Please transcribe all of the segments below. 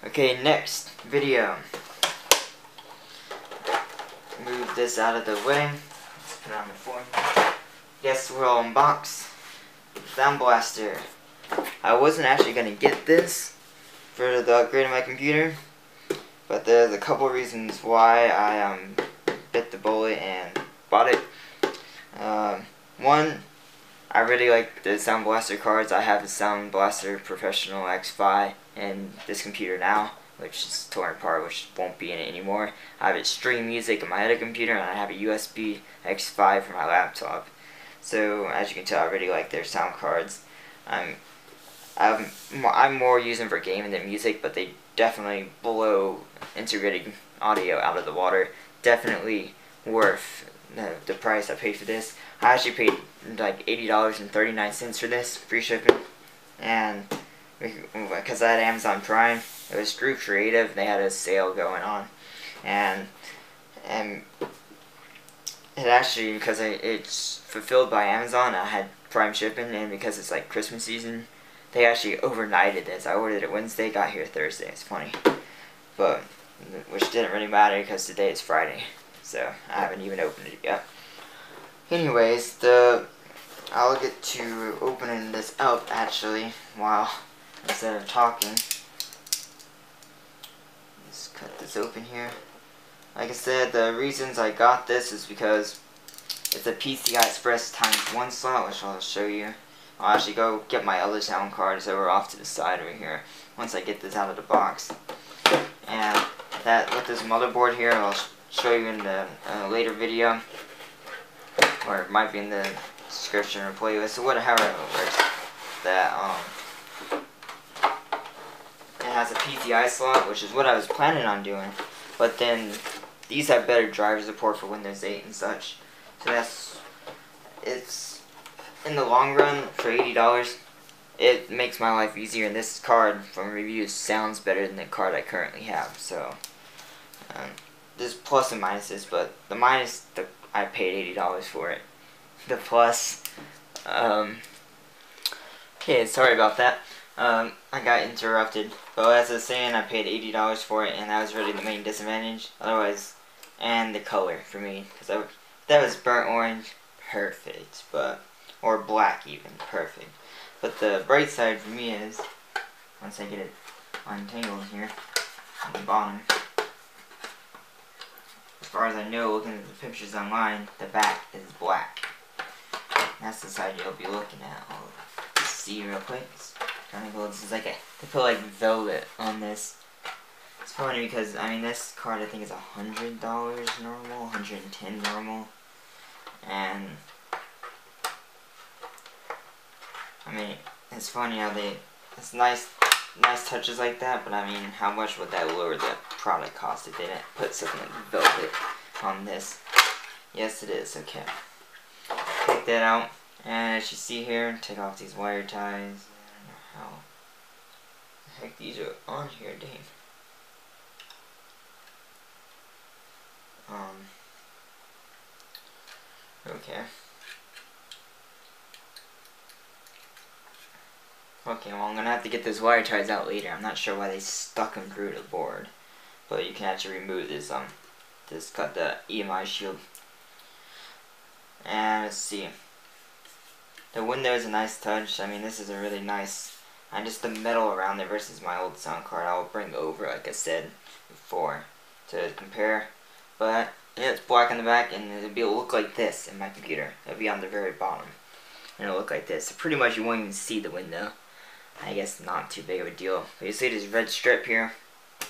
Okay, next video. Move this out of the way. Let's put it on the floor. Yes, we'll unbox Sound Blaster. I wasn't actually gonna get this for the upgrade of my computer, but there's a couple reasons why I bit the bullet and bought it. One, I really like the Sound Blaster cards. I have the Sound Blaster Professional X5 and this computer now, which is torn apart, which won't be in it anymore. I have Extreme Music in my other computer, and I have a USB X5 for my laptop. So as you can tell, I really like their sound cards. I'm more using for gaming than music, but they definitely blow integrated audio out of the water. Definitely worth the price I paid for this. I actually paid like $80.39 for this, free shipping, and because I had Amazon Prime, it was Screw Creative. They had a sale going on, and it actually, because it's fulfilled by Amazon, I had Prime shipping, and because it's like Christmas season, they actually overnighted this. I ordered it Wednesday, got here Thursday. It's funny, but which didn't really matter because today is Friday, so I haven't even opened it yet. Anyways, I'll get to opening this up actually while instead of talking. Let's cut this open here. Like I said, the reasons I got this is because it's a PCI Express ×1 slot, which I'll show you. I'll actually go get my other sound cards that were off to the side over here once I get this out of the box. And that with this motherboard here, I'll show you in the later video, or it might be in the description or playlist, or whatever it works. That it has a PCI slot, which is what I was planning on doing, but then these have better driver support for Windows 8 and such. So it's in the long run, for $80, it makes my life easier, and this card from reviews sounds better than the card I currently have. So there's plus and minuses, but the minus, I paid $80 for it. The plus, okay, sorry about that. I got interrupted, but as I was saying, I paid $80 for it, and that was really the main disadvantage. Otherwise, and the color for me, because that was burnt orange, perfect, or black even, perfect. But the bright side for me is, once I get it untangled here, on the bottom, as far as I know, looking at the pictures online, the back is black. That's the side you'll be looking at. I'll see real quick. This is like they put like velvet on this. It's funny because I mean this card I think is $100 normal, $110 normal, and I mean it's funny how it's nice touches like that, but I mean how much would that lower the product cost if they didn't put something like velvet on this? Yes, it is. Okay, take that out, and as you see here, take off these wire ties. How the heck these are on here, dang. Okay. Okay, well I'm gonna have to get those wire ties out later. I'm not sure why they stuck them through the board, but you can actually remove this got the EMI shield. And let's see. The window is a nice touch. I mean, this is a really nice. And just the metal around there versus my old sound card, I'll bring over, like I said before, to compare. But yeah, it's black on the back, and it'll look like this in my computer. It'll be on the very bottom, and it'll look like this. So pretty much you won't even see the window. I guess not too big of a deal. But you see this red strip here.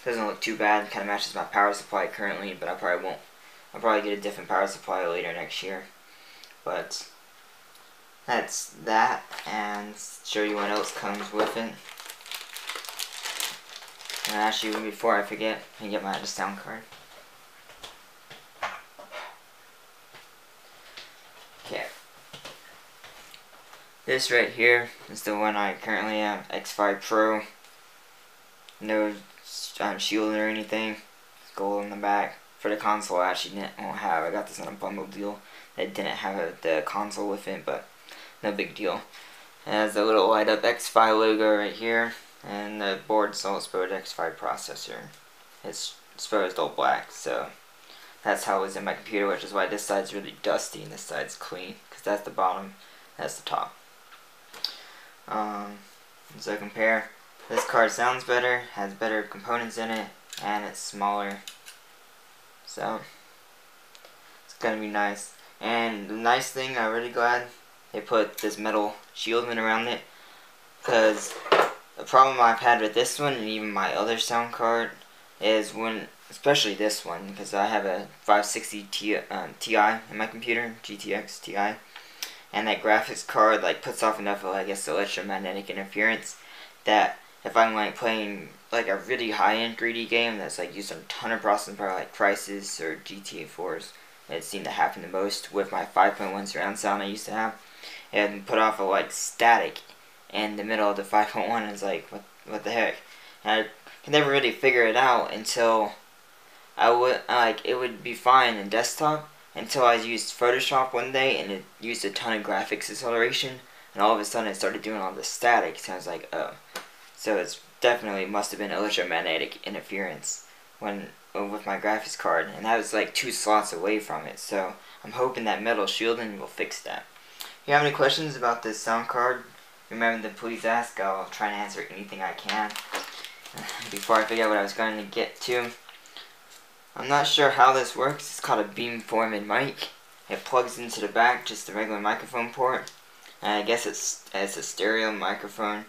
Doesn't look too bad. Kind of matches my power supply currently, but I probably won't. I'll probably get a different power supply later next year. But that's that, and show you what else comes with it. And actually, before I forget, I get my other sound card. Okay. This right here is the one I currently have, X5 Pro. No shield or anything. Gold in the back. For the console, I actually won't have. I got this on a bundle deal. It didn't have the console with it, but no big deal. It has a little light up X5 logo right here. And the board's all exposed X5 processor. It's exposed all black, so that's how it was in my computer, which is why this side's really dusty and this side's clean, because that's the bottom, that's the top. So compare, this card sounds better, has better components in it, and it's smaller. So it's gonna be nice. And the nice thing, I'm really glad they put this metal shielding around it, because the problem I've had with this one and even my other sound card is when, especially this one, because I have a 560 Ti in my computer, GTX Ti, and that graphics card like puts off enough of, I guess, electromagnetic interference that if I'm like playing like a really high-end 3D game that's like using a ton of processing power, like Crysis or GTA 4s, it seemed to happen the most with my 5.1 surround sound I used to have. It put off a like static in the middle of the 5.1, and it's like, what the heck? And I could never really figure it out until it would be fine in desktop until I used Photoshop one day and it used a ton of graphics acceleration, and all of a sudden it started doing all the static. So I was like, oh, so it's definitely must have been electromagnetic interference with my graphics card, and that was like 2 slots away from it. So I'm hoping that metal shielding will fix that. If you have any questions about this sound card, remember to please ask. I'll try to answer anything I can before I figure out what I was going to get to. I'm not sure how this works. It's called a beamforming mic. It plugs into the back, just a regular microphone port. And I guess it's a stereo microphone.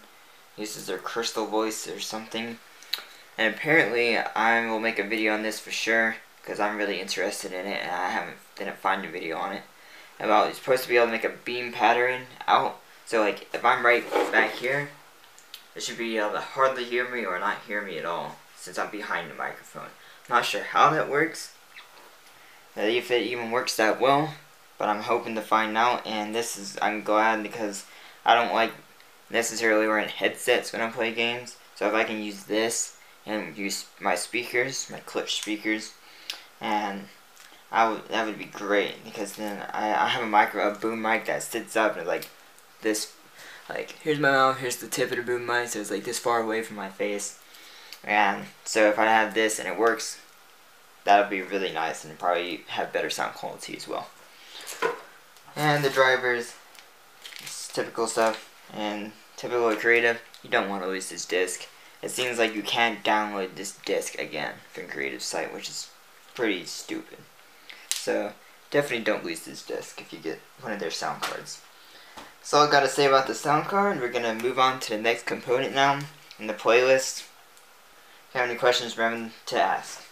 Uses their crystal voice or something. And apparently I will make a video on this for sure, because I'm really interested in it and I didn't find a video on it. About it's supposed to be able to make a beam pattern out. So like if I'm right back here, it should be able to hardly hear me or not hear me at all, since I'm behind the microphone. Not sure how that works, if it even works that well, but I'm hoping to find out. And I'm glad, because I don't like necessarily wearing headsets when I play games. So if I can use this and use my speakers, my clip speakers, and that would be great, because then I have a boom mic that sits up and like this, like here's my mouth, here's the tip of the boom mic, so it's like this far away from my face. And so if I have this and it works, that'll be really nice and probably have better sound quality as well. And the drivers, it's typical stuff, and typical creative, you don't want to lose this disc. It seems like you can't download this disc again from Creative site, which is pretty stupid. So definitely don't lose this disc if you get one of their sound cards. That's all I gotta say about the sound card. We're gonna move on to the next component now in the playlist. If you have any questions, remember to ask.